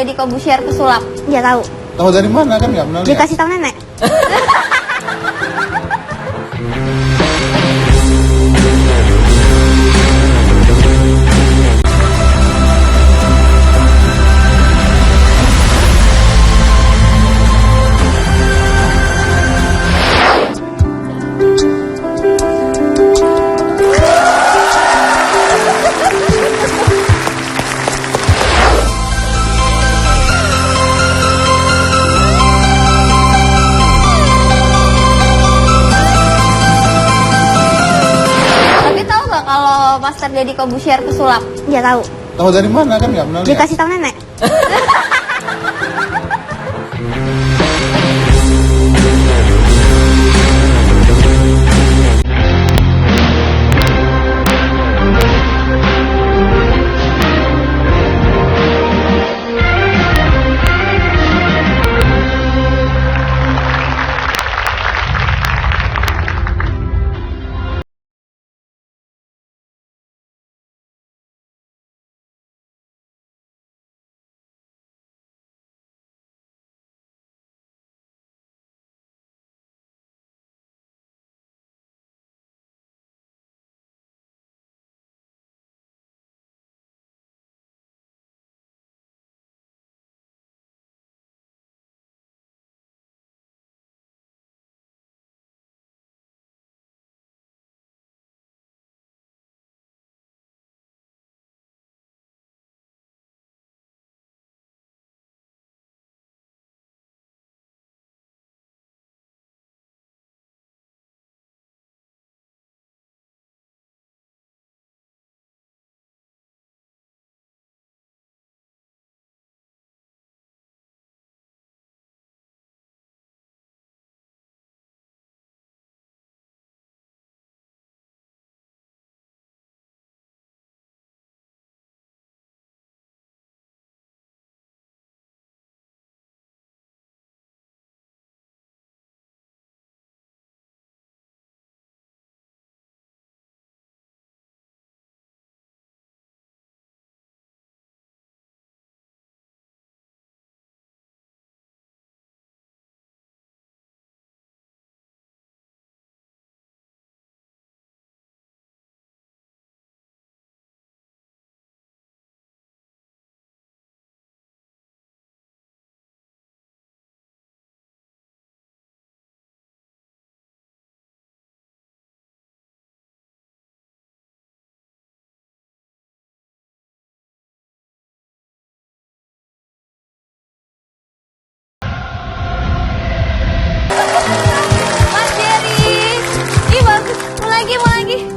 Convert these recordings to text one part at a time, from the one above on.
Deddy Corbuzier kesulap? Dia tahu. Tahu dari mana kan nggak pernah lihat? Dikasih tahu nenek. Kalau Master Deddy Corbuzier kesulap? Dia tahu. Tahu dari mana kan nggak pernah lihat? Dikasih tahu nenek.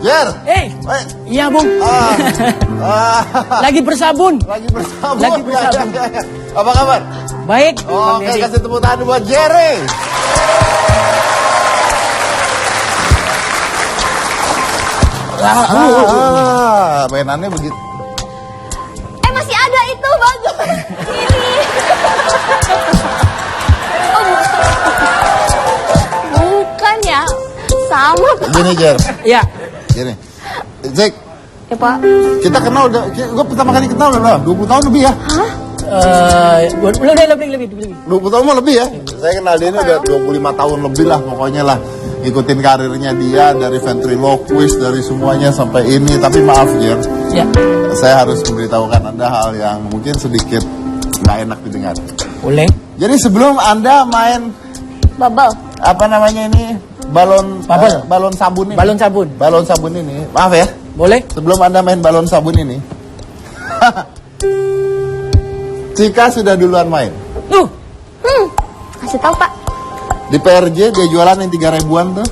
Jer. Hey. Iya, Bung. Lagi bersabun. Lagi bersabun. Lagi bersabun. Apa kabar? Baik. Oke, kasih tepuk tangan buat Jerry. Mainannya begitu. Masih ada itu, bagus. Ini. Bukan ya. Sama. Gini, Jer. Iya. Gini. Zek, Ya, Pak. kita kenal udah, gue pertama kali kenal udah 20 tahun lebih ya. Hah? Lebih. 20 tahun mah lebih ya. Saya kenal dia ini udah 25 tahun lebih lah pokoknya lah. Ikutin karirnya dia dari ventriloquist, dari semuanya sampai ini. Tapi maaf, Jer. Ya. Saya harus memberitahukan Anda hal yang mungkin sedikit nggak enak didengar. Boleh. Jadi sebelum Anda main Bubble. apa namanya ini balon balon sabun ini. Balon sabun. Balon sabun ini. Maaf ya. Boleh. Sebelum Anda main balon sabun ini. Cika sudah duluan main. Kasih tahu, Pak. Di PRJ dia jualan yang 3 ribuan tuh.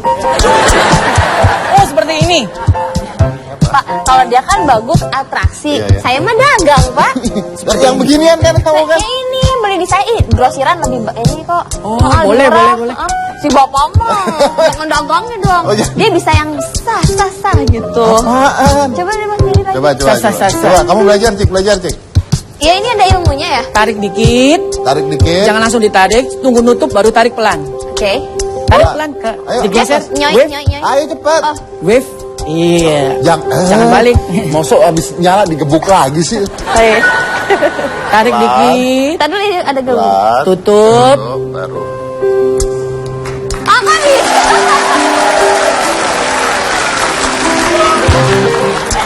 Oh, seperti ini. Pak, kalau dia kan bagus atraksi. Iya, iya. Saya mah dagang, Pak. Seperti yang beginian kan kamu kan? Ya ini beli di saya, grosiran lebih ini kok. Oh, mahal, boleh, murah. boleh. Si bapak mah jangan dagangnya dong. Oh, iya. Dia bisa yang sah gitu. Apaan? Coba deh Mas Diri. Coba. Kamu belajar cik. Ya ini ada ilmunya ya. Tarik dikit. Tarik dikit. Jangan langsung ditarik. Tunggu nutup baru tarik pelan. Oke. Tarik pelan ke. Ayo. Digeser. Nyoy. Wave. Ayo cepat. Oh. Wave. Iya. Jangan Jangan balik. Mosok abis nyala digebuk lagi sih. Oke. Tarik Pelan. dikit. Tadi dulu ada gelung. Pelan. Tutup. Baru. Apa nih?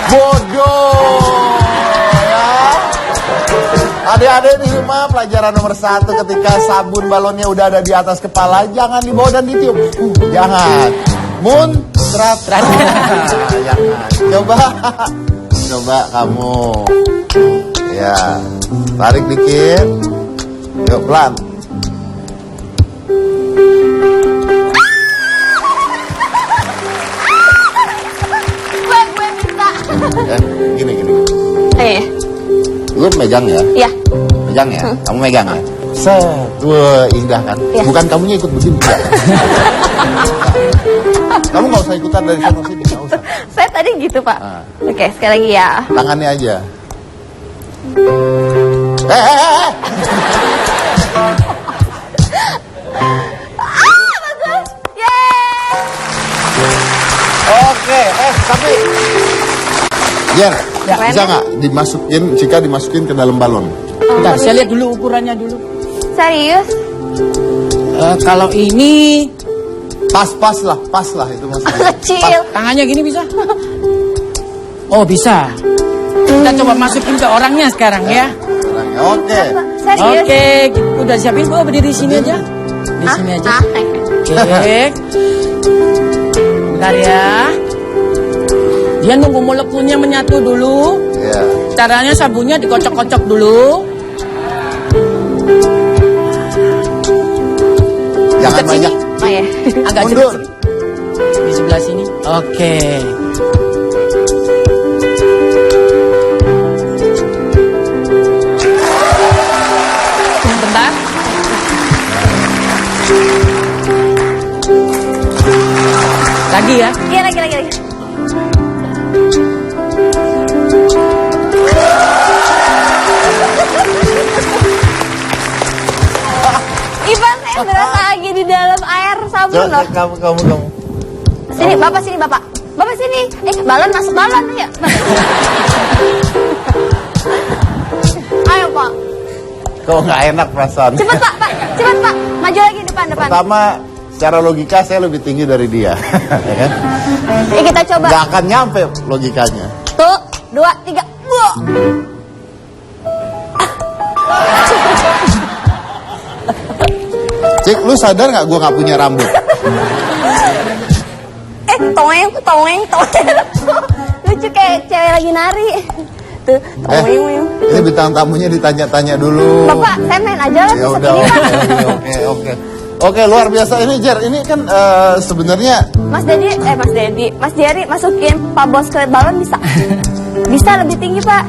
Bodoh ya. Adik-adik di rumah pelajaran nomor 1 ketika sabun balonnya udah ada di atas kepala, jangan dibawa dan ditiup. Jangan. Muncrat. Jangan. Coba kamu. Ya. Tarik dikit. Yuk pelan. Gue minta. Gini. Eh, Lu megang ya? ya. Megang ya? Kamu megang ya? Set. Wah, indah kan? Iya. Bukan kamunya ikut begini. Ya. Kamu nggak usah ikutan dari sana sini, nggak usah. Saya tadi gitu, Pak. Ah. Oke, sekali lagi ya. Tangannya aja. Bagus. Yeay. Oke, tapi Jer, Ya. bisa nggak dimasukin ke dalam balon? Bentar, saya lihat dulu ukurannya dulu. Serius? Kalau ini Pas lah itu maksudnya. Kecil. tangannya gini bisa? Oh bisa. Kita coba masukin ke orangnya sekarang ya. Oke. Serius? Oke, udah siapin gua berdiri sini aja. Di sini aja. Oke. Bentar ya. Dia nunggu molekulnya menyatu dulu. Ya. Caranya sabunnya dikocok-kocok dulu. Jangan Dekat sini. banyak. Oh ya. Agak Mundur. cepet. Di sebelah sini. Oke. Bentar. Lagi ya. Iya, lagi. Ivan, saya berasa lagi di dalam air sabun loh. Kamu. Sini, Bapak sini, Bapak. Bapak sini. Balon masuk balon ya. Ayo, Pak. Kok nggak enak perasaan? Cepat, Pak. Cepat, Pak. Maju lagi depan. Pertama, secara logika saya lebih tinggi dari dia. Ya kan? Kita coba. Nggak akan nyampe logikanya. Tuh, 2, 3. Wah. Cik, lu sadar nggak gue nggak punya rambut? Toeng. Lucu kayak cewek lagi nari. Tuh, toeng. Ini bintang tamunya ditanya-tanya dulu. Bapak, saya main aja lah Ya besok udah, ini, Pak. oke, luar biasa ini Jer. Ini kan sebenarnya Mas Dedi, masukin Pak Bos ke balon bisa? Bisa lebih tinggi, Pak.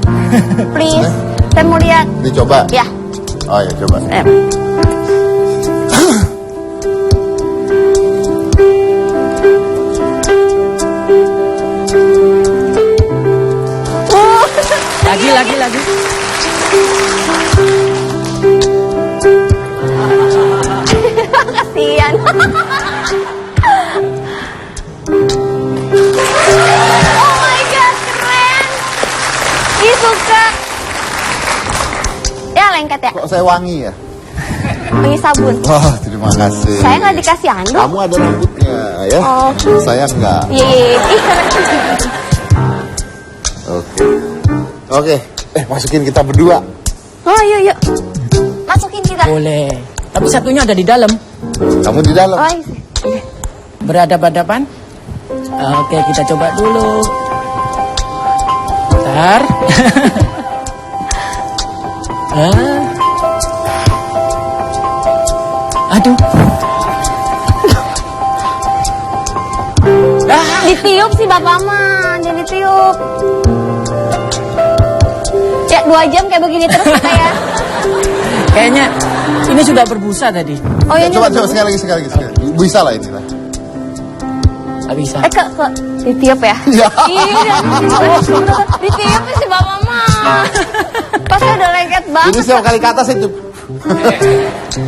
Please. Saya mau lihat. dicoba. Ya. Oh ya coba. Lagi. Kasian. Oh my god, keren. Ih, suka. Ya, lengket ya. Kok saya wangi ya? Wangi sabun. Wah, terima kasih. Saya nggak dikasih handuk. Kamu ada rambutnya ya? Oh. Saya enggak. Ih, keren. Oke. Masukin kita berdua. Oh, yuk. Masukin kita. Boleh. Tapi satunya ada di dalam. Kamu di dalam. Oh, iya. Berhadapan-hadapan. Oke, kita coba dulu. Bentar. Aduh. Ditiup sih Bapak mah, jangan ditiup. Ya 2 jam kayak begini terus kita ya. Kayaknya ini sudah berbusa tadi. Oh iya. Coba sekali lagi. Bisa lah ini lah. Gak bisa. Ke ditiup ya. Ya. Iya. Ditiup sih Bapak mah. Pasti udah lengket banget. Ini setiap kali ke atas itu.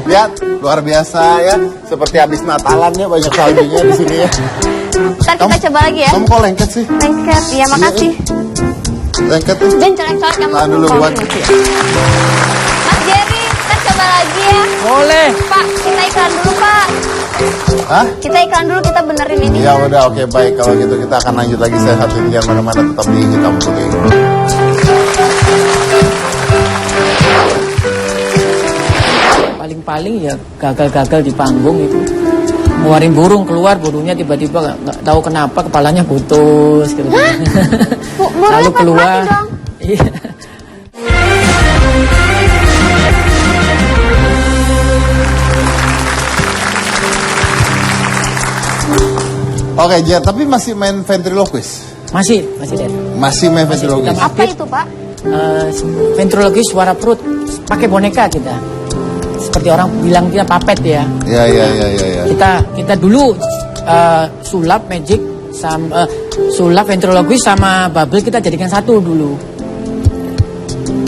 Lihat, luar biasa ya. Seperti habis Natalan ya, banyak saljunya di sini ya. Ntar kita coba lagi ya. Kamu kok lengket sih? Lengket, iya makasih. lengket tuh. Dan colek-colek yang Tahan dulu buat. Mas Jerry, kita coba lagi ya. Boleh. Pak, kita iklan dulu Pak. Hah? Kita iklan dulu, kita benerin ini. Ya udah, oke, baik. Kalau gitu kita akan lanjut lagi. Saya satu jangan mana-mana, tetap di Hitam Putih. Paling-paling ya gagal-gagal di panggung itu. Ngeluarin burung keluar, burungnya tiba-tiba nggak tahu kenapa kepalanya putus gitu. Burungnya Lalu pas keluar. mati dong. Iya. Oke, Jer, tapi masih main ventriloquist? Masih deh. Masih main ventriloquist? kita- Apa itu Pak? Ventrilogi suara perut pakai boneka kita. Seperti orang bilang dia papet ya. Ya. Kita dulu sulap magic sama sulap ventrilogi sama bubble kita jadikan satu dulu.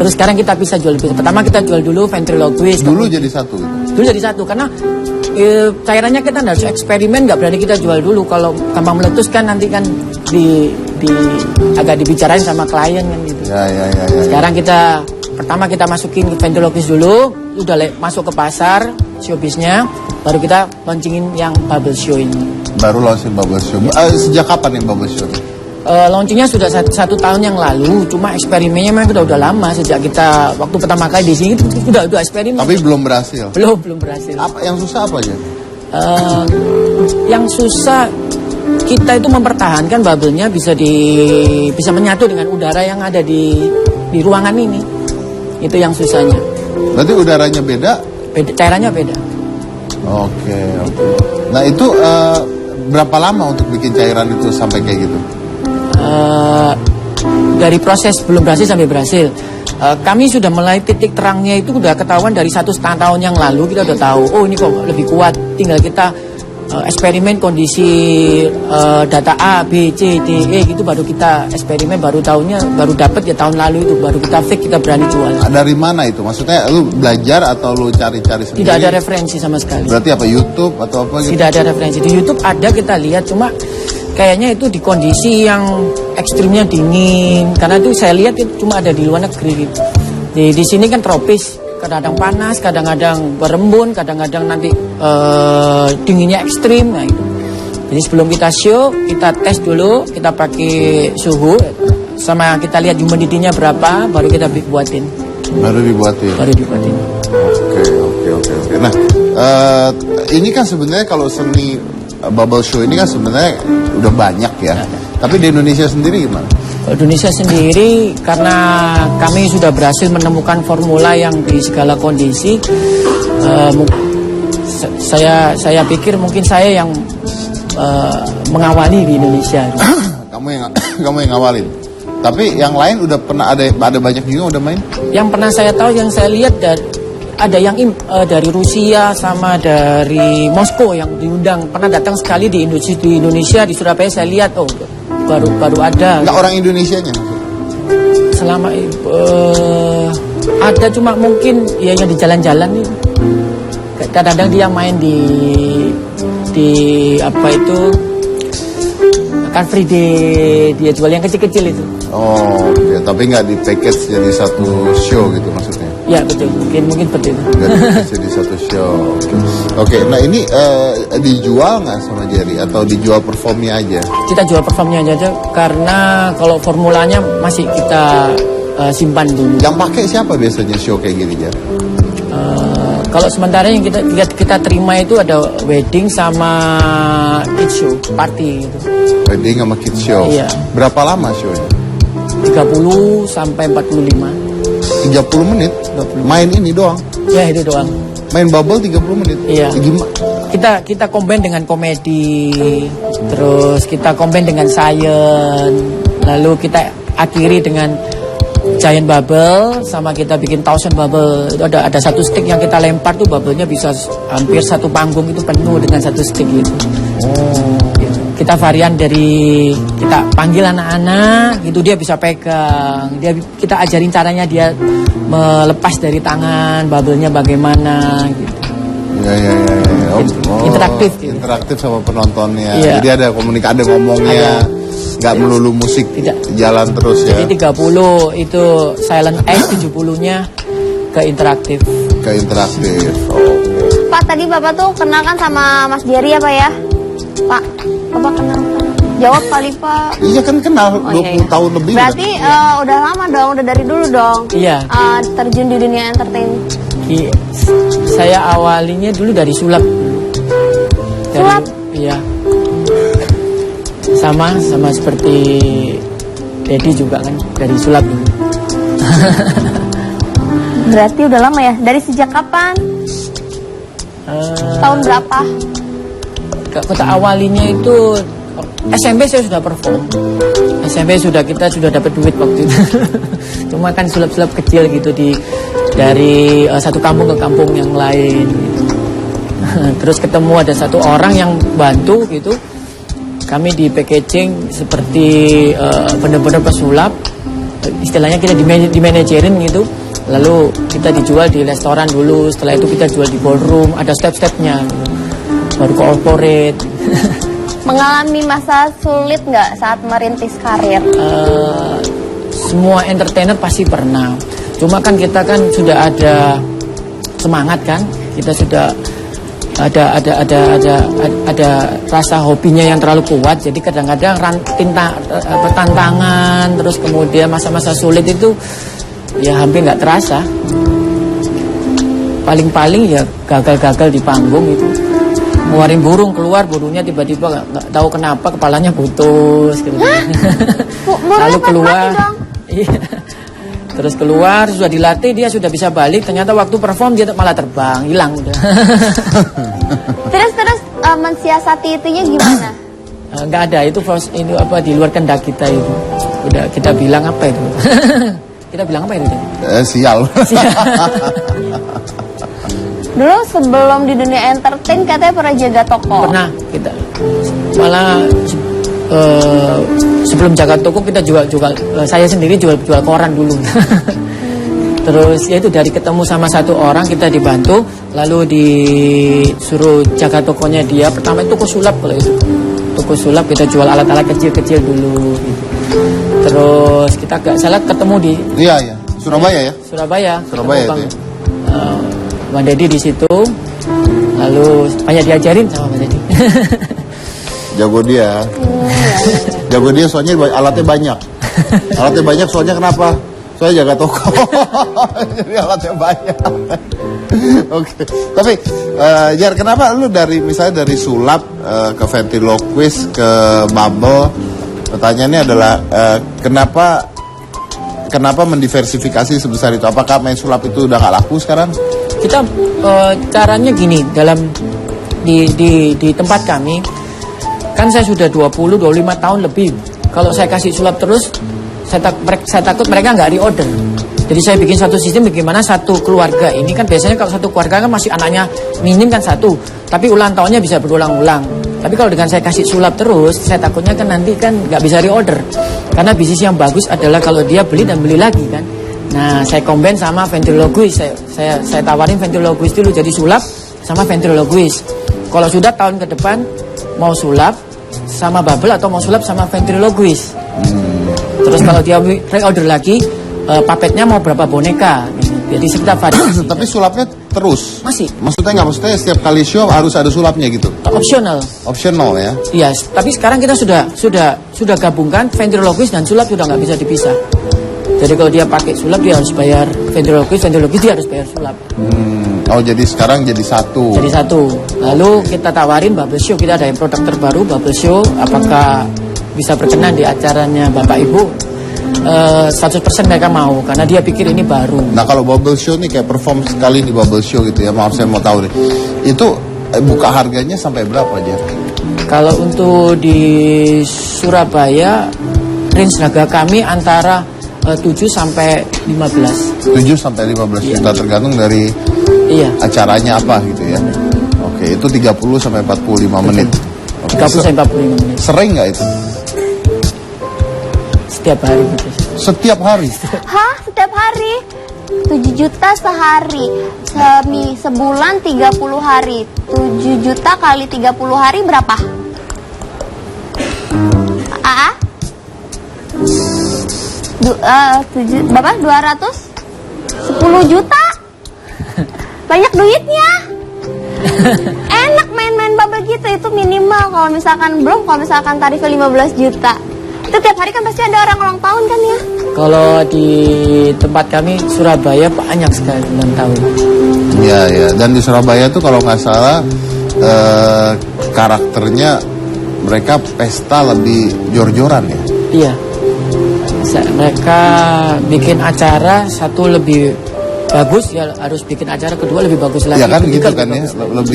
Terus sekarang kita bisa jual. Pertama kita jual dulu ventriloquist. Dulu jadi satu gitu? Dulu jadi satu karena cairannya kita harus eksperimen, nggak berani kita jual dulu. Kalau gampang meletus kan nanti kan agak dibicarain sama klien kan gitu. Ya. Sekarang pertama kita masukin ventriloquist dulu, udah masuk ke pasar showbiznya, baru kita launchingin yang bubble show ini. Baru launching bubble show. Sejak kapan yang bubble show? Launchingnya sudah satu tahun yang lalu, cuma eksperimennya memang udah lama sejak kita waktu pertama kali di sini udah eksperimen. Tapi belum berhasil. Belum berhasil. Apa yang susah apa aja? Yang susah kita itu mempertahankan bubble-nya bisa menyatu dengan udara yang ada di ruangan ini. Itu yang susahnya. Berarti udaranya beda? Cairannya beda. Oke. Nah itu berapa lama untuk bikin cairan itu sampai kayak gitu? Dari proses belum berhasil sampai berhasil. Kami sudah mulai titik terangnya itu udah ketahuan dari 1,5 tahun yang lalu. Kita udah tahu, oh ini kok lebih kuat. Tinggal kita eksperimen kondisi data A, B, C, D, E gitu, baru kita eksperimen, baru dapat ya tahun lalu itu, baru kita fix, kita berani jual. Dari mana itu? Maksudnya lu belajar atau lu cari-cari sendiri? Tidak ada referensi sama sekali. Berarti apa, YouTube atau apa gitu? Tidak ada referensi. Di YouTube ada, kita lihat, cuma kayaknya itu di kondisi yang ekstrimnya dingin. Karena itu saya lihat itu cuma ada di luar negeri. Di sini kan tropis. Kadang-kadang panas, kadang-kadang berembun, kadang-kadang nanti dinginnya ekstrim. Nah, itu. Jadi sebelum kita show, kita tes dulu, kita pakai suhu, sama kita lihat humidity-nya berapa, baru kita buatin. Baru dibuatin. Oke. Nah, ini kan sebenarnya kalau seni bubble show ini kan sebenarnya udah banyak ya. Tapi di Indonesia sendiri gimana? Indonesia sendiri karena kami sudah berhasil menemukan formula yang di segala kondisi, saya pikir mungkin saya yang mengawali di Indonesia. kamu yang ngawalin. Tapi yang lain udah pernah ada banyak juga udah main? Yang pernah saya tahu, yang saya lihat ada yang dari Rusia sama dari Moskow yang diundang, pernah datang sekali di Indonesia, di Surabaya saya lihat, oh baru ada. Enggak orang Indonesianya? Selama ada, cuma mungkin ya yang di jalan-jalan nih. Kadang-kadang dia main di apa itu, kan free day, dia jual yang kecil-kecil itu. Oh, ya, tapi nggak di package jadi satu show gitu maksudnya? Ya betul, mungkin seperti itu. Nggak di package jadi satu show. Oke, nah ini dijual nggak sama Jerry atau dijual performnya aja? Kita jual performnya aja karena kalau formulanya masih kita simpan dulu. Yang pakai siapa biasanya show kayak gini, Jerry? Kalau sementara yang kita terima itu ada wedding sama kids show, party gitu. Wedding sama kids show. Iya. Berapa lama show-nya? 30 sampai 45. 30 menit? 20. Main ini doang? Ya itu doang. Main bubble 30 menit? Iya. Gimana? Kita combine dengan komedi, terus kita combine dengan science, lalu kita akhiri dengan giant bubble, sama kita bikin thousand bubble. Itu ada satu stick yang kita lempar tuh, bubble-nya bisa hampir satu panggung itu penuh dengan satu stick gitu. Oh. Gitu. Kita varian dari kita panggil anak-anak gitu, dia bisa pegang, kita ajarin caranya dia melepas dari tangan, bubble-nya bagaimana gitu. Ya. Interaktif gitu. Interaktif sama penontonnya. Iya. Jadi ada komunikasi, ada ngomongnya. nggak melulu musik, Tidak. jalan terus ya. Jadi 30 itu silent act, 70-nya ke interaktif. Ke interaktif. Pak, tadi Bapak tuh kenal kan sama Mas Jerry ya Pak ya? Pak, Bapak kenal? Jawab kali Pak. Iya kan kenal 20 iya, iya. tahun lebih. Berarti udah lama dong, udah dari dulu dong. Iya. Terjun di dunia entertain. Saya awalinya dulu dari sulap. Sulap? Iya. Sama seperti Dedi juga kan dari sulap dulu. Berarti udah lama ya? Dari sejak kapan? Tahun berapa? Kota awalinya itu SMP saya sudah perform. SMP kita sudah dapat duit waktu itu. Cuma kan sulap-sulap kecil gitu dari satu kampung ke kampung yang lain gitu. Terus ketemu ada satu orang yang bantu gitu. Kami di packaging seperti benar-benar pesulap. Istilahnya kita di manajerin gitu. Lalu kita dijual di restoran dulu. Setelah itu kita jual di ballroom. Ada step-stepnya gitu. Baru corporate. Mengalami masa sulit nggak saat merintis karir? Semua entertainer pasti pernah. Cuma kan kita kan sudah ada semangat kan. Kita sudah ada rasa hobinya yang terlalu kuat. Jadi kadang-kadang tantangan terus kemudian masa-masa sulit itu ya hampir nggak terasa. Paling-paling ya gagal-gagal di panggung itu. Ngeluarin burung keluar, burungnya tiba-tiba nggak tahu kenapa kepalanya putus gitu. Lalu keluar. Iya. Terus keluar, sudah dilatih, dia sudah bisa balik. Ternyata waktu perform dia malah terbang, hilang udah. Terus mensiasati itunya gimana? Nggak ada, itu apa di luar kendak kita itu. Udah kita bilang apa itu? Kita bilang apa itu? Sial. Dulu sebelum di dunia entertain katanya pernah jaga toko. Pernah kita. Malah sebelum jaga toko kita juga saya sendiri jual koran dulu. Terus ya itu dari ketemu sama satu orang kita dibantu, lalu disuruh jaga tokonya dia. Pertama itu toko sulap kalau itu. Toko sulap kita jual alat-alat kecil-kecil dulu gitu. Terus kita gak salah ketemu di Iya. Surabaya ya? Surabaya itu ya. Bang Dedi di situ. Lalu banyak diajarin sama Bang Dedi. Jago dia. Jago dia soalnya alatnya banyak. Alatnya banyak soalnya kenapa? Soalnya jaga toko. Jadi alatnya banyak. Oke. Tapi Jar, kenapa lu misalnya dari sulap ke ventriloquist ke bubble? Pertanyaannya adalah kenapa mendiversifikasi sebesar itu? Apakah main sulap itu udah gak laku sekarang? Kita caranya gini, di tempat kami kan saya sudah 20-25 tahun lebih. Kalau saya kasih sulap terus, saya takut mereka nggak reorder. Jadi saya bikin satu sistem bagaimana satu keluarga ini kan biasanya kalau satu keluarga kan masih anaknya minim kan satu, tapi ulang tahunnya bisa berulang-ulang. Tapi kalau dengan saya kasih sulap terus, saya takutnya kan nanti kan nggak bisa reorder. Karena bisnis yang bagus adalah kalau dia beli dan beli lagi kan. Nah, saya combine sama ventriloquist. Saya tawarin ventriloquist dulu jadi sulap sama ventriloquist. Kalau sudah tahun ke depan mau sulap sama bubble atau mau sulap sama ventriloquist. Terus kalau dia reorder lagi, papetnya mau berapa boneka. Jadi setiap variasi. Tapi sulapnya terus? Masih. Maksudnya setiap kali show harus ada sulapnya gitu? Optional. Optional ya? Iya, tapi sekarang kita sudah gabungkan ventriloquist dan sulap sudah nggak bisa dipisah. Jadi kalau dia pakai sulap dia harus bayar ventriloquist dia harus bayar sulap. Oh jadi sekarang jadi satu. Jadi satu. Lalu kita tawarin bubble show, kita ada produk terbaru bubble show. Apakah bisa berkenan di acaranya Bapak Ibu? 100% mereka mau karena dia pikir ini baru. Nah kalau bubble show nih kayak perform sekali di bubble show gitu ya, maaf saya mau tahu nih. Itu buka harganya sampai berapa aja? Kalau untuk di Surabaya range harga kami antara 7 sampai 15. 7 sampai 15 juta tergantung dari acaranya apa gitu ya. Oke, itu 30 sampai 45 menit. Oke, 30 sampai 45 menit. Sering nggak itu? Setiap hari gitu. Setiap hari? Hah? Setiap hari? 7 juta sehari. Sebulan 30 hari. 7 juta kali 30 hari berapa? Bapak 210 juta. Banyak duitnya. Enak main-main bubble gitu, itu minimal kalau misalkan tarifnya 15 juta. Itu tiap hari kan pasti ada orang ulang tahun kan ya? Kalau di tempat kami Surabaya banyak sekali ulang tahun. Iya, ya. Dan di Surabaya tuh kalau nggak salah karakternya mereka pesta lebih jor-joran ya. Iya. Mereka bikin acara satu lebih bagus, ya harus bikin acara kedua lebih bagus lagi. Ya kan ketiga gitu kan ya. bagus.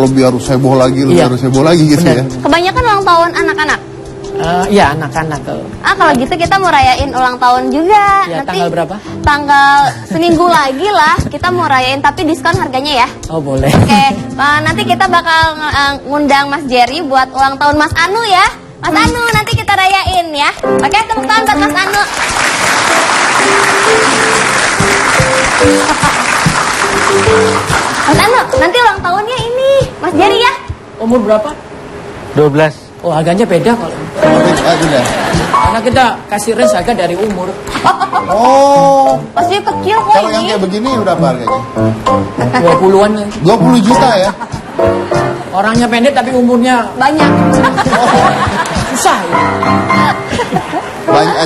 Lebih harus heboh lagi, Iya. harus heboh lagi gitu Benar. ya. Kebanyakan ulang tahun anak-anak. Ya anak-anak tuh. Kalau gitu kita mau rayain ulang tahun juga. Ya, Nanti tanggal berapa? Tanggal seminggu lagi lah kita mau rayain, tapi diskon harganya ya. Oh boleh. Oke, nanti kita bakal ngundang Mas Jerry buat ulang tahun Mas Anu ya. Mas Anu, nanti kita rayain ya. Oke, tepuk tangan buat Mas Anu. Mas Anu, nanti ulang tahunnya ini Mas Jerry ya. Umur berapa? 12. Oh harganya beda kalau. Udah. Karena kita kasih range harga dari umur. Oh, Pasti kecil kok kalau yang ini. kayak begini udah apa harganya? 20-an. 20 juta ya? Orangnya pendek tapi umurnya Banyak. susah. Ya.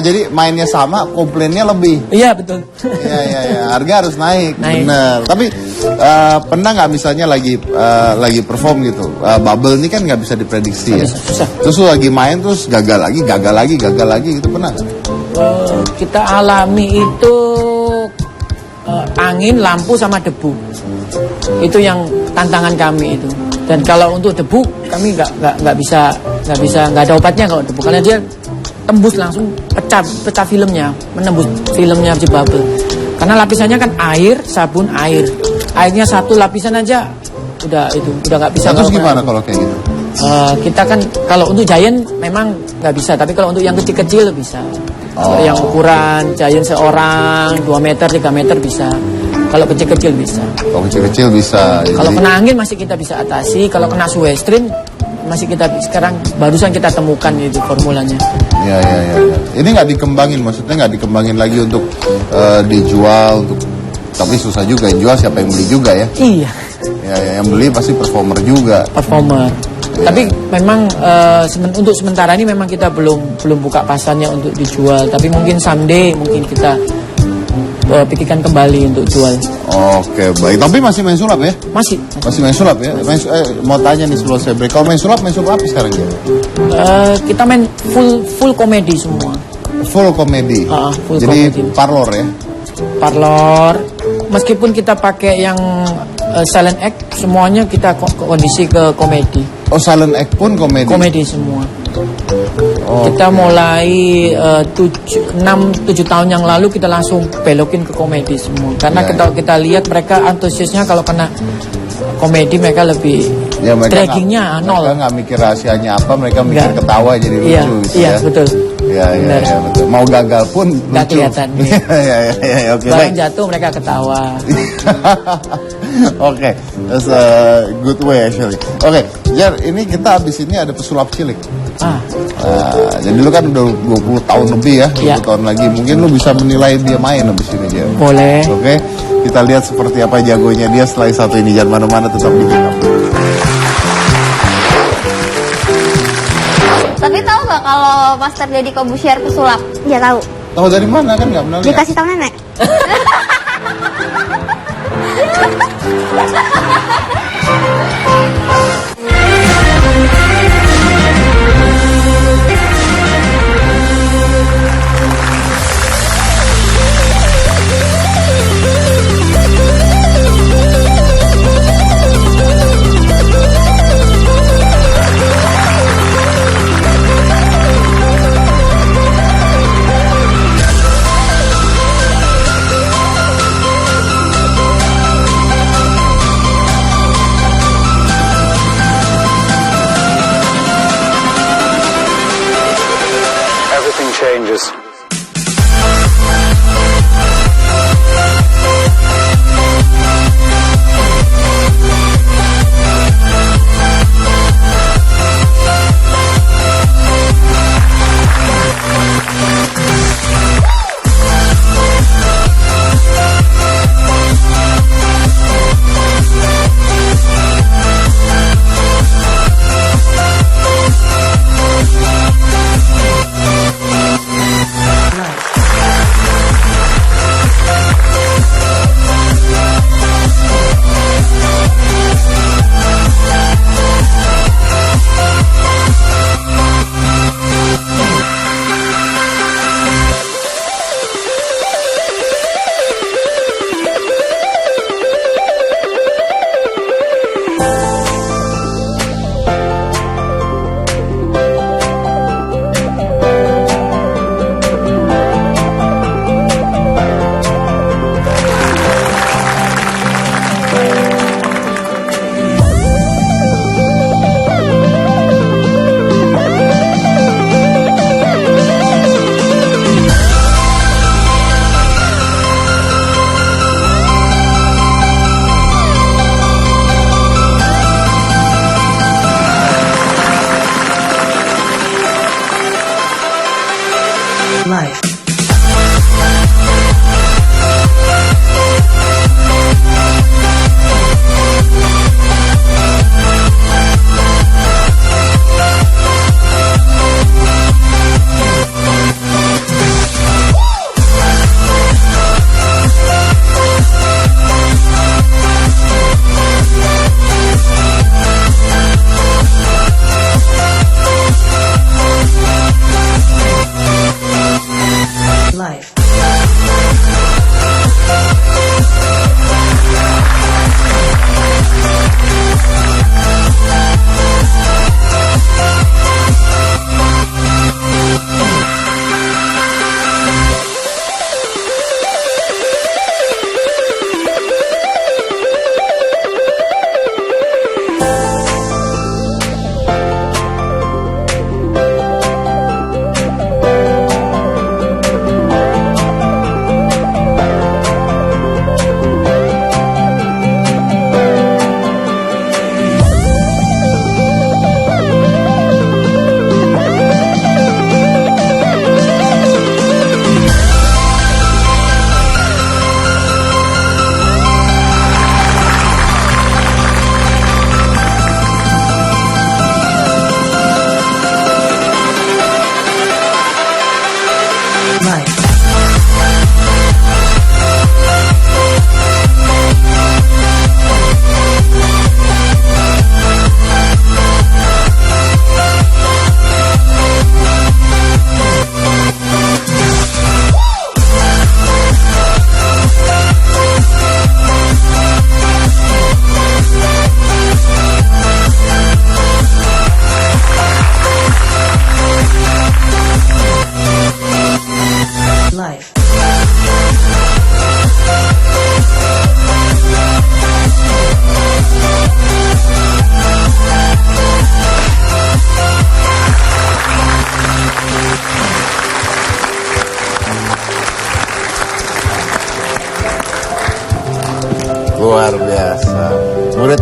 Jadi mainnya sama, komplainnya lebih. Iya betul. Iya. Harga harus naik. Naik. Bener. Tapi pernah nggak misalnya lagi perform gitu, bubble ini kan nggak bisa diprediksi ya. Susah. Terus lu lagi main terus gagal lagi gitu, pernah nggak? Kita alami itu angin, lampu sama debu. Itu yang tantangan kami itu. Dan kalau untuk debu kami nggak bisa nggak ada obatnya kalau debu, karena dia tembus langsung pecah filmnya, menembus filmnya si bubble. Karena lapisannya kan air, sabun, air. Airnya satu lapisan aja udah nggak bisa. Terus Kalau gimana kalau kayak gitu? kita kan kalau untuk giant memang nggak bisa, tapi kalau untuk yang kecil-kecil bisa. Kalau yang ukuran giant seorang 2 meter 3 meter bisa. Kalau kecil-kecil bisa. Kalau kecil-kecil bisa. Kalau Jadi- kena angin masih kita bisa atasi. Kalau kena western masih kita sekarang barusan kita temukan itu formulanya. Ya. Ini nggak dikembangin, maksudnya nggak dikembangin lagi untuk dijual, tapi susah juga yang jual, siapa yang beli juga ya? Iya, Ya, yang beli pasti performer juga. performer. Tapi memang untuk sementara ini memang kita belum buka pasarnya untuk dijual. Tapi mungkin someday mungkin kita pikirkan kembali untuk jual. Oke, baik. Tapi masih main sulap ya? Masih. Masih main sulap ya? Mau tanya nih sebelum saya break. Kalau main sulap apa sekarang ya? Kita main full komedi semua. Full komedi. Full Jadi comedy. parlor ya? Parlor. Meskipun kita pakai yang silent act, semuanya kita kondisi ke komedi. Oh, silent act pun komedi? Komedi semua. Oh, Kita mulai 6-7 tahun yang lalu kita langsung belokin ke komedi semua. Karena Ya, kita lihat mereka antusiasnya kalau kena komedi mereka lebih Ya, draggingnya nol. Mereka nggak mikir rahasianya apa, mereka mikir Nggak. ketawa jadi lucu Iya, gitu iya ya? betul. Iya, Benar. betul. Mau gagal pun Nggak lucu. kelihatan, iya. Iya, oke, baik. Barang jatuh mereka ketawa. Oke, that's a good way actually. Oke, Jer, ini kita habis ini ada pesulap cilik. Jadi lu kan udah 20 tahun lebih ya, 20 Iya. tahun lagi. Mungkin lu bisa menilai dia main habis ini, Jer. Boleh. Oke, kita lihat seperti apa jagonya dia setelah satu ini. Jangan mana-mana, tetap di kita. Tapi tahu nggak kalau Master Deddy Kobusier pesulap? Ya tahu. Tahu dari mana kan nggak pernah lihat? Dikasih tahu nenek. Everything changes.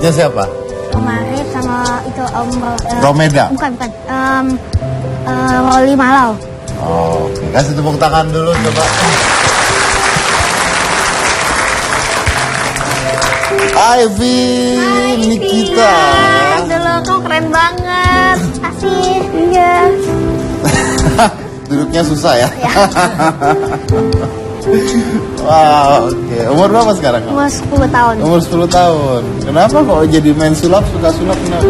Muridnya siapa? Om Arif sama itu Om Romeda. Bukan. Roli Malau. Oh, oke. Kasih tepuk tangan dulu coba. Ivy Nikita. Dulu kau keren banget. Asik. Iya. Duduknya susah ya. Ya. Wow, oke. Umur berapa sekarang? Kak? Umur 10 tahun. Umur 10 tahun. Kenapa kok jadi main sulap, suka sulap kenapa?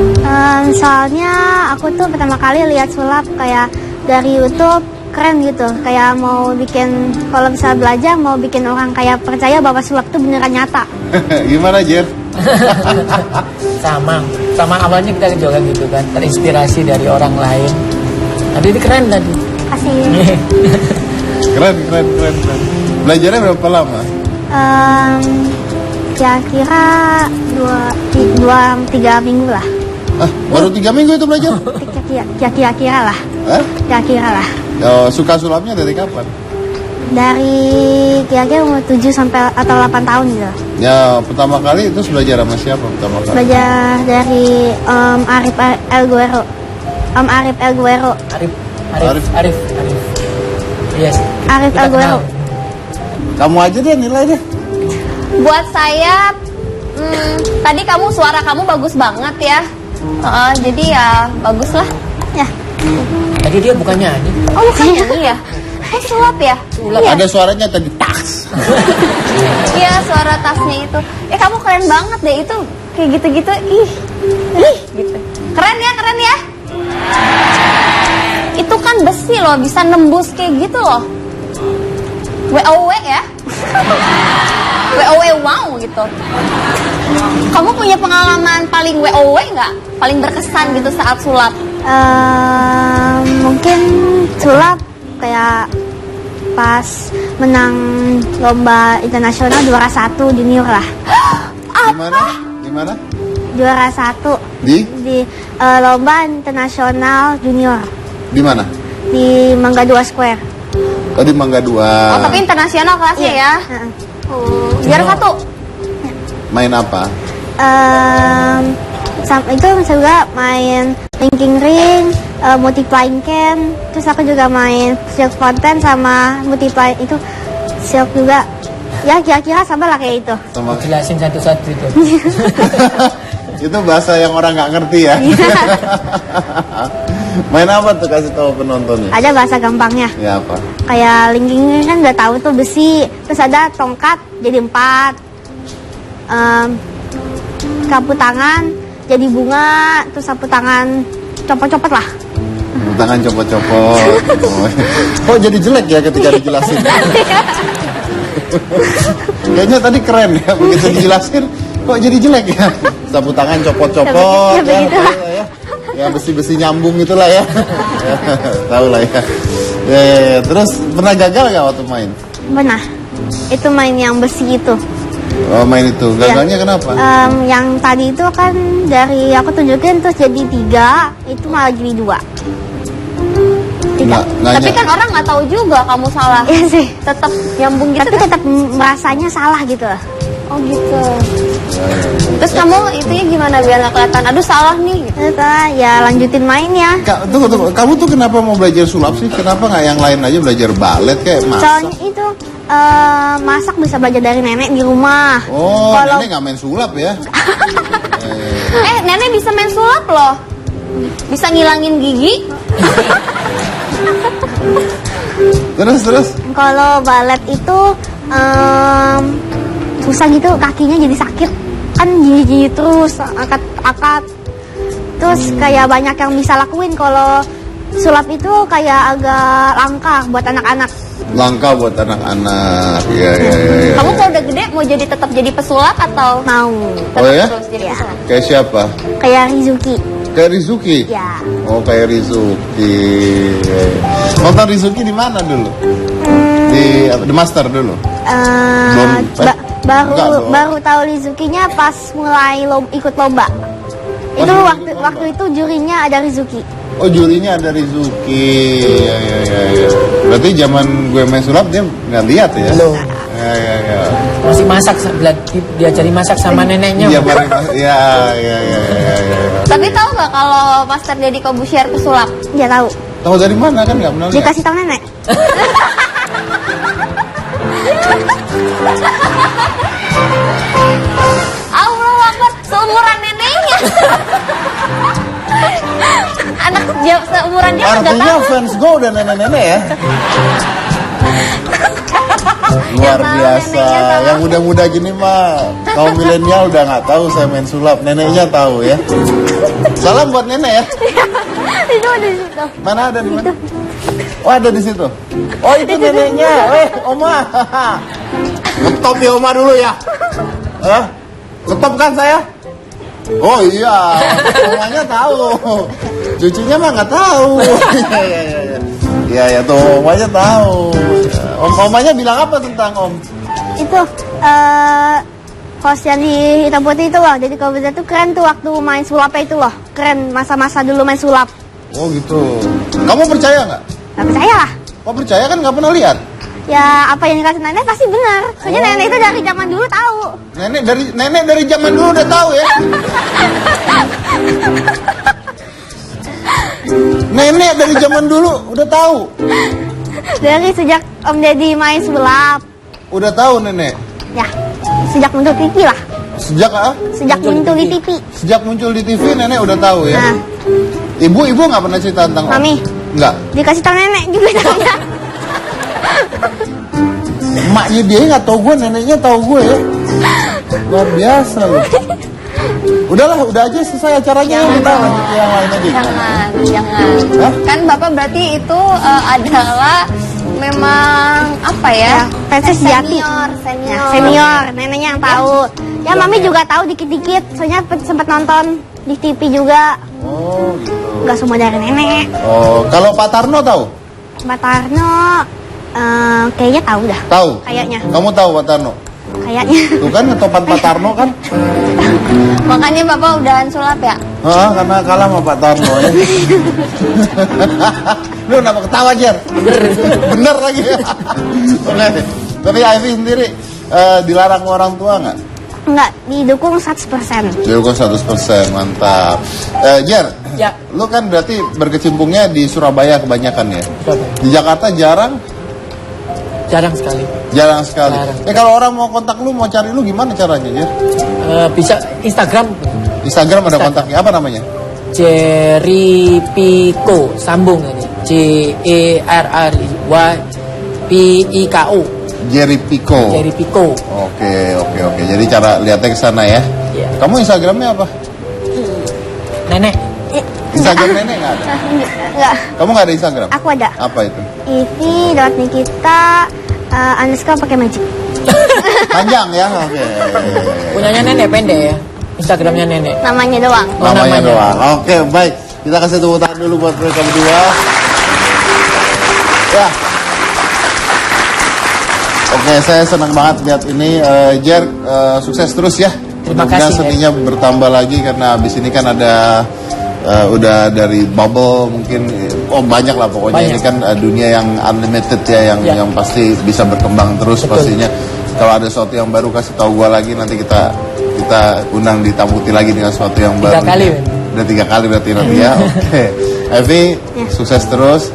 Soalnya aku tuh pertama kali lihat sulap kayak dari YouTube, keren gitu. Kayak mau bikin, kalau bisa belajar mau bikin orang kayak percaya bahwa sulap tuh beneran nyata. Gimana, Jer? sama awalnya kita juga gitu kan, terinspirasi dari orang lain. Tadi ini keren tadi. Asik. Keren. Belajarnya berapa lama? Kira-kira 2-3 minggu lah. Baru 3 minggu itu belajar? Kira-kira lah. Hah? Kira-kira lah. Oh, suka sulapnya dari kapan? Dari kira-kira umur 7 sampai atau 8 tahun gitu. Ya, pertama kali itu belajar sama siapa pertama kali? Belajar dari Arif El Guero. Arif El Guero. Arif. Yes. Arif Kita El Guero. kenal. Kamu aja deh nilai deh. Buat saya, tadi suara kamu bagus banget ya. Jadi ya bagus lah. Ya. Tadi dia bukan nyanyi. Oh bukan nyanyi ya? Sulap ya? Iya. Ada suaranya tadi taks. Iya suara tasnya itu. Kamu keren banget deh itu. Kayak gitu-gitu. Ih. Gitu. Keren ya. Itu kan besi loh, bisa nembus kayak gitu loh. WOW ya. WOW wow gitu. Kamu punya pengalaman paling WOW nggak? Paling berkesan gitu saat sulap? Mungkin sulap kayak pas menang lomba internasional juara 1 junior lah. Gimana? Juara 1 Di lomba internasional junior Di mana? di Mangga 2 Square. Oh, di Mangga 2. Oh tapi internasional kelasnya ya? Juara 1. Main apa? Itu juga main linking ring, multiplying can, terus aku juga main silk fountain sama multiply itu silk juga. Ya kira-kira sama lah kayak itu. Sama Jelasin satu-satu itu. itu bahasa yang orang nggak ngerti ya. Main apa tuh, kasih tahu penontonnya? Ada bahasa gampangnya. Ya apa? Kayak linking ring kan udah tahu tuh besi, terus ada tongkat jadi 4, sapu tangan jadi bunga, terus sapu tangan copot-copot lah. Sapu tangan copot-copot. Kok jadi jelek ya ketika dijelasin? Kayaknya tadi keren ya, begitu dijelasin kok jadi jelek ya. Sapu tangan copot-copot Ya, begitu. ya. Ya besi-besi nyambung itulah ya. Tahu lah ya. Ya. Terus pernah gagal nggak waktu main? Pernah. Itu main yang besi itu. Oh, main itu. Gagalnya Ya. kenapa? Yang tadi itu kan dari aku tunjukin terus jadi 3, itu malah jadi 2. 3. Nanya. Tapi kan orang nggak tahu juga kamu salah. Iya sih. Tetap nyambung gitu. Tapi tetap merasanya salah gitu. Oh gitu. Terus kamu itunya gimana biar nggak kelihatan? Aduh salah nih. Gitu. Ya lanjutin main ya. Tunggu. Kamu tuh kenapa mau belajar sulap sih? Kenapa nggak yang lain aja belajar balet kayak masak? Soalnya itu masak bisa belajar dari nenek di rumah. Oh, Kalau nenek nggak main sulap ya? nenek bisa main sulap loh. Bisa ngilangin gigi. Terus? Kalau balet itu susah gitu, kakinya jadi sakit. Kan gigi terus angkat. Terus kayak banyak yang bisa lakuin. Kalau sulap itu kayak agak langka buat anak-anak. Langka buat anak-anak. Iya. Kamu kalau udah gede mau tetap jadi pesulap atau mau? Oh ya? Terus jadi pesulap? Kayak siapa? Kayak Rizuki. Kayak Rizuki? Ya. Oh, kayak Rizuki. Nonton Rizuki di mana dulu? Di The Master dulu? Baru tahu Rizukinya pas mulai ikut lomba. Itu waktu itu jurinya ada Rizuki. Oh, jurinya ada Rizuki. Ya. Berarti zaman gue main sulap dia nggak lihat ya? Belum. Ya. Masih masak, diajari masak sama neneknya. Iya, ya. Tapi tahu nggak kalau Master Deddy Corbuzier kesulap? Dia tahu. Tahu dari mana kan nggak pernah lihat. Dikasih tahu nenek. Allah Akbar, seumuran neneknya. Anak seumuran dia nggak Artinya tahu. fans gue udah nenek-nenek ya. Luar Yang tahu biasa. neneknya sama. Yang muda-muda gini mah kaum milenial udah nggak tahu saya main sulap. Neneknya tahu ya. Salam buat nenek ya. Itu ada di situ. Mana ada di mana? Oh ada di situ. Oh itu neneknya. Oma. Ngetop ya Oma dulu ya. Ngetop kan saya? Oh iya. Omanya tahu. Cucunya mah nggak tahu. Iya tuh omanya tahu. Omanya bilang apa tentang Om? Itu host yang di Hitam Putih itu loh. Jadi kalau bisa tuh keren tuh waktu main sulapnya itu loh. Keren masa-masa dulu main sulap. Oh gitu. Kamu percaya nggak? Gak percaya lah. Kok percaya kan nggak pernah lihat? Ya apa yang dikasih nenek pasti benar. Soalnya nenek itu dari zaman dulu tahu. Nenek dari zaman dulu udah tahu ya. Nenek dari zaman dulu udah tahu. Dari sejak Om Deddy main sulap. Udah tahu nenek. Ya, sejak muncul TV lah. Sejak Sejak muncul di TV. Sejak muncul di TV nenek udah tahu ya. Nah, Ibu nggak pernah cerita tentang Om? Mami. Nggak. Dikasih tahu nenek juga tahunya. Emaknya dia nggak tahu gue, neneknya tahu gue ya. Luar biasa loh. Udahlah, udah aja selesai acaranya. Kita lanjut ke yang lain aja. Jangan. Hah? Kan Bapak berarti itu adalah memang apa ya? Fans sejati. Senior, neneknya yang tahu. Ya, Mami juga tahu dikit-dikit. Soalnya sempat nonton di TV juga. Oh gitu. Nggak semua dari nenek. Oh, kalau Pak Tarno tahu? Mbak Tarno kayaknya tahu dah. Tahu. Kayaknya. Kamu tahu Pak Tarno? Kayaknya. Tuh kan ngetopan Pak Tarno kan? Makanya Bapak udahan sulap ya? Karena kalah sama Pak Tarno ya. Lu kenapa ketawa Jer? Bener lagi ya. Oke. Tapi Ivy sendiri dilarang sama orang tua nggak? Enggak, didukung 100%. Didukung 100%, mantap. Jer, Ya. lu kan berarti berkecimpungnya di Surabaya kebanyakan ya? Di Jakarta jarang? Jarang sekali. Jarang sekali. Jarang. Kalau orang mau kontak lu, mau cari lu gimana caranya Jer? Bisa Instagram Instagram ada kontaknya, apa namanya? Jerry Pico, sambung ini. JERRYPIKO. Jerry Pico. Jerry Pico. Oke. Jadi cara lihatnya ke sana ya. Iya. Kamu Instagramnya apa? Nenek. Instagram nenek nggak ada? Enggak, Kamu nggak ada Instagram? aku ada. Apa itu? Ivy.Nikita underscore pakai magic. Panjang ya? Oke. Punyanya nenek pendek ya. Instagramnya nenek. Namanya doang. Namanya namanya. doang. Oke, baik. Kita kasih tepuk tangan dulu buat mereka berdua. Ya. Oke, saya senang banget lihat ini. Jer, sukses terus ya. Terima Mudah-mudahan kasih, seninya bertambah lagi karena abis ini kan ada udah dari bubble mungkin banyak lah pokoknya. Banyak. Ini kan dunia yang unlimited ya, yang pasti bisa berkembang terus. Betul. Pastinya. Kalau ada sesuatu yang baru kasih tahu gua lagi, nanti kita undang di Tambuti lagi dengan sesuatu yang baru. 3 kali, Ben. Udah 3 kali berarti nanti ya. Oke. Evi, sukses terus.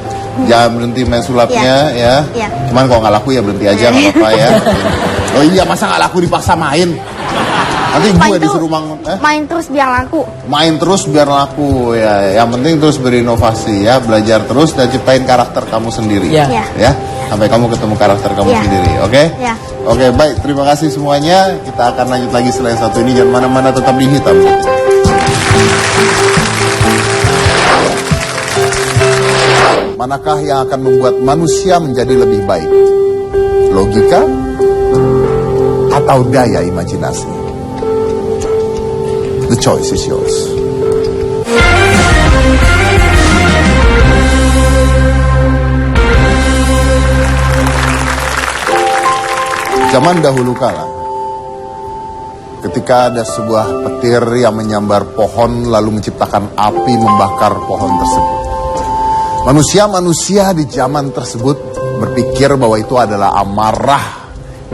Jangan berhenti main sulapnya ya. Iya. Cuman kalau nggak laku ya berhenti aja nggak apa-apa ya. Oh iya, masa nggak laku dipaksa main? Nanti gue disuruh Main terus biar laku. main terus biar laku ya. Yang penting terus berinovasi ya, belajar terus dan ciptain karakter kamu sendiri. Ya. Iya. Ya, sampai kamu ketemu karakter kamu Iya. sendiri, oke? Iya. Oke, baik. Terima kasih semuanya. Kita akan lanjut lagi selain satu ini. Jangan mana-mana, tetap di Hitam Putih. Manakah yang akan membuat manusia menjadi lebih baik? Logika atau daya imajinasi? The choice is yours. Zaman dahulu kala, ketika ada sebuah petir yang menyambar pohon lalu menciptakan api membakar pohon tersebut. Manusia-manusia di zaman tersebut berpikir bahwa itu adalah amarah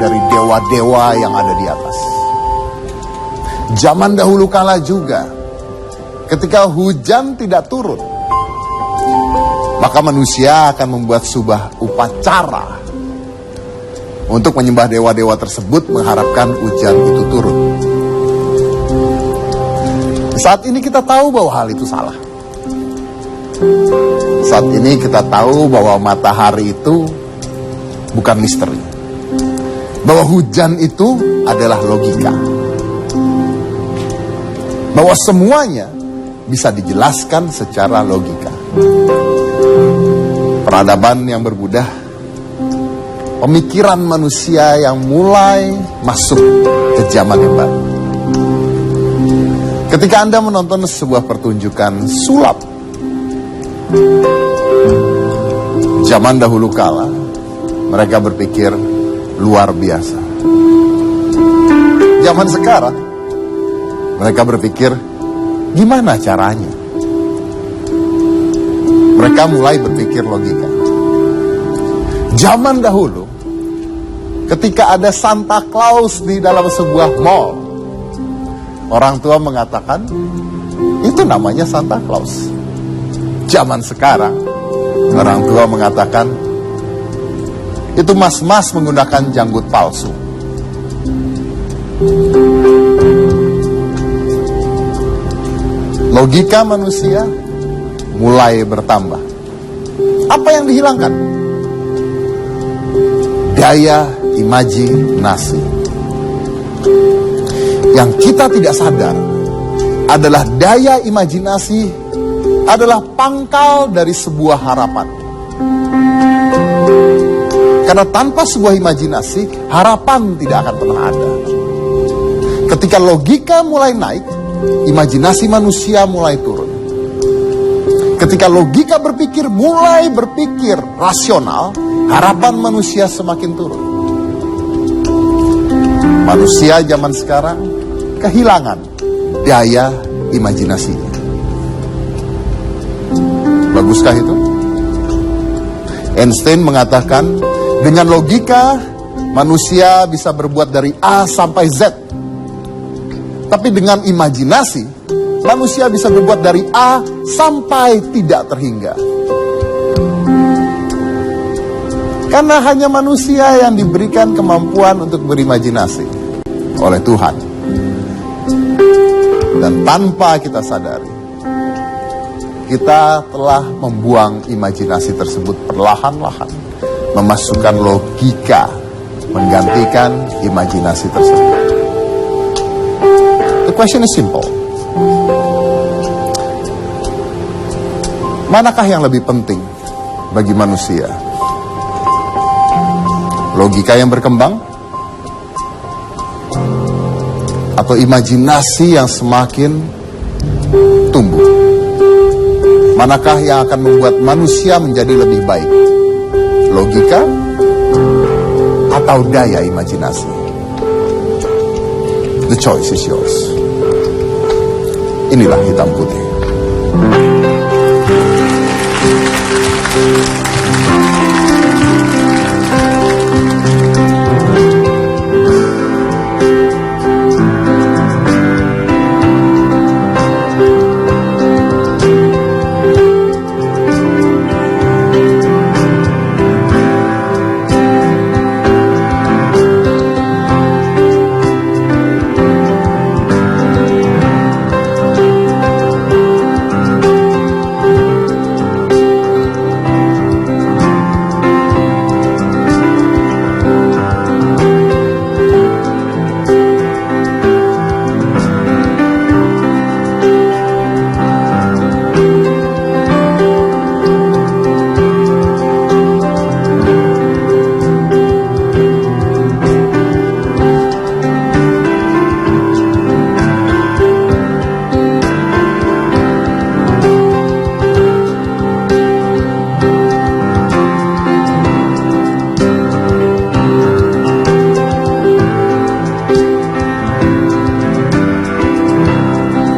dari dewa-dewa yang ada di atas. Zaman dahulu kala juga, ketika hujan tidak turun, maka manusia akan membuat sebuah upacara untuk menyembah dewa-dewa tersebut, mengharapkan hujan itu turun. Saat ini kita tahu bahwa hal itu salah. Saat ini kita tahu bahwa matahari itu bukan misteri. Bahwa hujan itu adalah logika. Bahwa semuanya bisa dijelaskan secara logika. Peradaban yang berbudah, pemikiran manusia yang mulai masuk ke zaman yang baru. Ketika Anda menonton sebuah pertunjukan sulap, zaman dahulu kala, mereka berpikir luar biasa. Zaman sekarang, mereka berpikir gimana caranya. Mereka mulai berpikir logika. Zaman dahulu, ketika ada Santa Claus di dalam sebuah mall, orang tua mengatakan, itu namanya Santa Claus. Zaman sekarang, orang tua mengatakan, itu mas-mas menggunakan janggut palsu. Logika manusia mulai bertambah. Apa yang dihilangkan? Daya imajinasi. Yang kita tidak sadar adalah daya imajinasi adalah pangkal dari sebuah harapan. Karena tanpa sebuah imajinasi, harapan tidak akan pernah ada. Ketika logika mulai naik, imajinasi manusia mulai turun. Ketika logika mulai berpikir rasional, harapan manusia semakin turun. Manusia zaman sekarang kehilangan daya imajinasinya. Baguskah itu? Einstein mengatakan, dengan logika manusia bisa berbuat dari A sampai Z. Tapi dengan imajinasi, manusia bisa berbuat dari A sampai tidak terhingga. Karena hanya manusia yang diberikan kemampuan untuk berimajinasi oleh Tuhan. Dan tanpa kita sadari, kita telah membuang imajinasi tersebut perlahan-lahan, memasukkan logika, menggantikan imajinasi tersebut. The question is simple. Manakah yang lebih penting bagi manusia? Logika yang berkembang? Atau imajinasi yang semakin tumbuh? Manakah yang akan membuat manusia menjadi lebih baik? Logika atau daya imajinasi? The choice is yours. Inilah Hitam Putih.